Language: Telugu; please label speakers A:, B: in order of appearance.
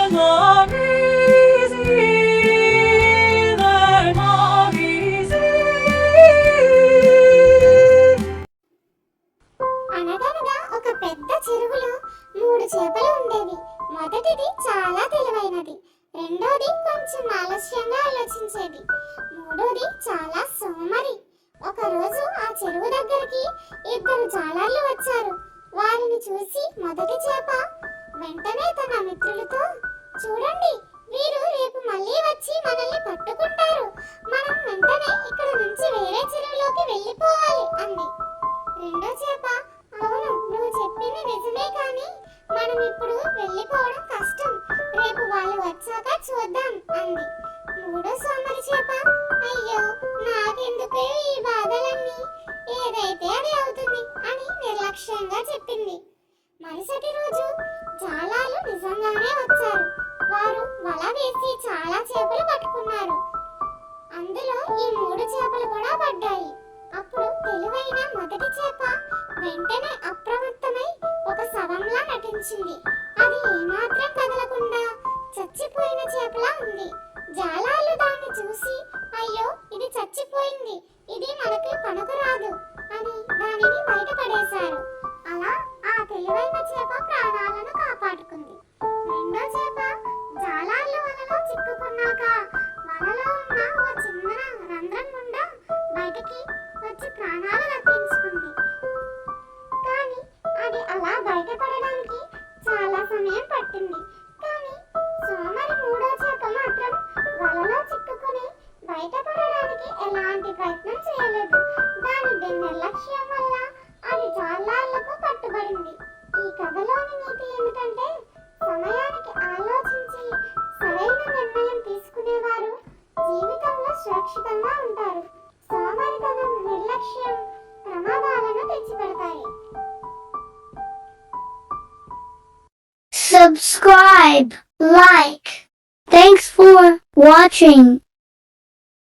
A: అనగనగా ఒక పెద్ద చెరువులో 3 చేపలు ఉండేవి. మొదటిది చాలా తెలివైనది, రెండోది కొంచెం ఆలస్యంగా ఆలోచించేది, మూడోది చాలా సోమరి. ఒక రోజు ఆ చెరువు దగ్గరికి 2 జాలర్లు వచ్చారు. వారిని చూసి మొదటి చేప వెంటనే తన మిత్రులతో, చూడండి, వీరు రేపు మళ్ళీ వచ్చి మనల్ని పట్టుకుంటారు. మనం వెంటనే ఇక్కడ నుంచి వేరే చెరువులోకి వెళ్ళిపోవాలి అంది. రెండో చేప, అవును, నువ్వు చెప్పింది నిజమే, కానీ మనం ఇప్పుడు వెళ్ళిపోవడం కష్టం. రేపు వాళ్ళు వచ్చాక చూద్దాం అంది. మూడో సోమరి చేప, అయ్యో, నాకెందుకు ఈ బాధలన్నీ, ఏదైతే అది అవుతుంది అని నిర్లక్ష్యంగా చెప్పింది. మరుసటి రోజు జాలాలు నిజంగానే వచ్చారు. వారు వల వేసి చాలా చేపలు పట్టుకున్నారు. అందులో ఈ 3 చేపలు కూడా పడ్డాయి. అప్పుడు తెలివైన మొదటి చేప వెంటనే అప్రమత్తమై ఒక శవంలా నటించింది. అది ఏమాత్రం కదలకుండా చచ్చిపోయిన చేపలా ఉంది. జాలాలు దాన్ని చూసి, అయ్యో, ఇది చచ్చిపోయింది, ఇది మనకి పనికిరాదు అని దానిని బయటపడేశారు. అలా ఆ తెలివైన చేప ప్రాణాలను కాపాడుకుంది. రెండో చేప జాలాలు వలలో చిక్కుకున్నాక వలలో ఉన్న ఓ చిన్న రంధ్రం గుండా బయటికి వచ్చి ప్రాణాలు రక్షించుకుంది. కానీ అది అలా బయటపడడానికి చాలా సమయం పట్టింది. కానీ సోమరి మూడో చేప మాత్రం వలలో చిక్కుకుని బయటపడడానికి ఎలాంటి ప్రయత్నం చేయలేదు. దాని నిర్లక్ష్యం వల్ల అది జాలాలకు పట్టుబడింది. ఈ కథలోని నీతి ఏమిటంటే, సమయానికి ఆలోచించి సరైన నిర్ణయం తీసుకునేవారు జీవితంలో సురక్షితంగా ఉంటారు. సోమరితనం, నిర్లక్ష్యం ప్రమాదాలను తెచ్చిపెడతాయి.
B: Subscribe, like. Thanks for watching.